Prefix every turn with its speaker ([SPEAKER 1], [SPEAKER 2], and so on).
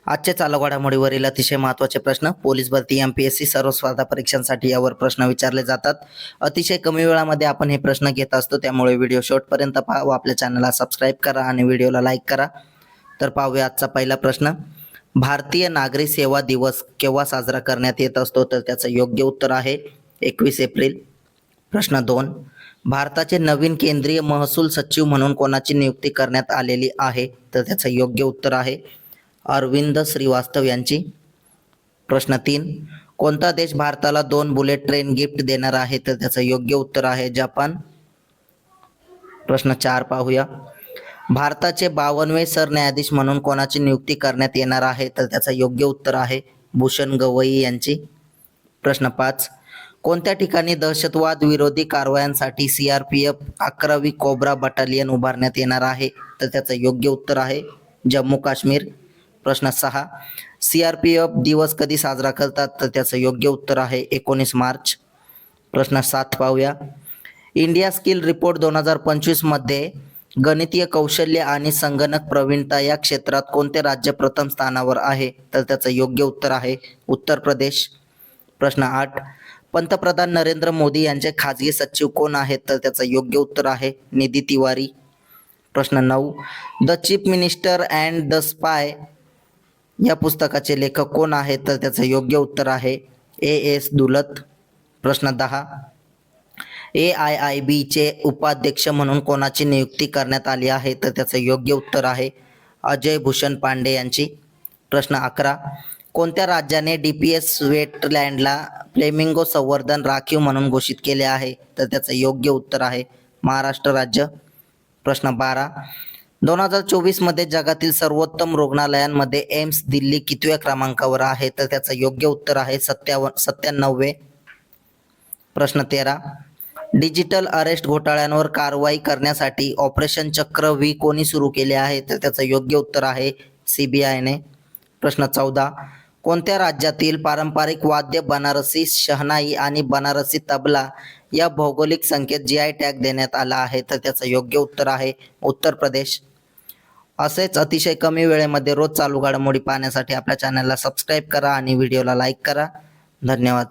[SPEAKER 1] आजचे चालू घडामोडीवरील अतिशय महत्त्वाचे प्रश्न पोलीस भरती एमपीएससी सर्व स्पर्धा परीक्षांसाठी यावर प्रश्न विचारले जातात. अतिशय कमी वेळामध्ये आपण हे प्रश्न घेत असतो, त्यामुळे व्हिडिओ शेवटपर्यंत पहा व आपल्या चॅनलला सबस्क्राईब करा आणि व्हिडिओला लाईक करा. तर पाहूया आजचा पहिला प्रश्न. भारतीय नागरी सेवा दिवस केव्हा साजरा करण्यात येत असतो? तर त्याचं योग्य उत्तर आहे 21 एप्रिल. प्रश्न 2. भारताचे नवीन केंद्रीय महसूल सचिव म्हणून कोणाची नियुक्ती करण्यात आलेली आहे? तर त्याचं योग्य उत्तर आहे अरविंद श्रीवास्तव यांची. प्रश्न 3. कोणता देश भारताला 2 बुलेट ट्रेन गिफ्ट देणार आहे? तर त्याचं योग्य उत्तर आहे जपान. प्रश्न 4 पाहूया. भारताचे 52वे सरन्यायाधीश म्हणून कोणाची नियुक्ती करण्यात येणार आहे? तर त्याचं योग्य उत्तर आहे भूषण गवई यांची. प्रश्न 5. कोणत्या ठिकाणी दहशतवाद विरोधी कारवायांसाठी CRPF 11वी कोब्रा बटालियन उभारण्यात येणार आहे? तर त्याचं योग्य उत्तर आहे जम्मू काश्मीर. प्रश्न 6. CRPF दिवस कधी साजरा करतात? तर त्याचं योग्य उत्तर आहे 19 मार्च. प्रश्न 7 पाहूया. इंडिया स्किल रिपोर्ट 2025 मध्ये गणितीय कौशल्य आणि संगणक प्रवीणता या क्षेत्रात कोणते राज्य प्रथम स्थानावर आहे? तर त्याचं योग्य उत्तर आहे उत्तर प्रदेश. प्रश्न 8. पंतप्रधान नरेंद्र मोदी यांचे खाजगी सचिव कोण आहेत? तर त्याचं योग्य उत्तर आहे निधी तिवारी. प्रश्न 9. The chief minister and the spy या पुस्तकाचे लेखक कोण आहेत? तर त्याचं योग्य उत्तर आहे AS दुलत. प्रश्न 10. AIIB चे उपाध्यक्ष म्हणून कोणाची नियुक्ती करण्यात आली आहे? तर त्याचं योग्य उत्तर आहे अजय भूषण पांडे यांची. प्रश्न 11. कोणत्या राज्याने DPS वेटलँडला फ्लेमिंगो संवर्धन राखीव म्हणून घोषित केले आहे? तर त्याचं योग्य उत्तर आहे महाराष्ट्र राज्य. प्रश्न 12. 2024 मध्ये जगातील सर्वोत्तम रुग्णालयांमध्ये एम्स दिल्ली कितव्या क्रमांकावर आहे? तर त्याचं योग्य उत्तर आहे 97वे. प्रश्न 13. डिजिटल अरेस्ट घोटाळ्यांवर कारवाई करण्यासाठी ऑपरेशन चक्र व्ही कोणी सुरू केले आहे? तर त्याचं योग्य उत्तर आहे CBIने. प्रश्न 14. कोणत्या राज्यातील पारंपरिक वाद्य बनारसी शहनाई आणि बनारसी तबला या भौगोलिक संकेत GI टॅग देण्यात आला आहे? तर त्याचं योग्य उत्तर आहे उत्तर प्रदेश. असेच अतिशय कमी वेळेमध्ये रोज चालू घडामोडी पाहण्यासाठी आपल्या चॅनलला सबस्क्राईब करा आणि व्हिडिओला लाईक करा. धन्यवाद.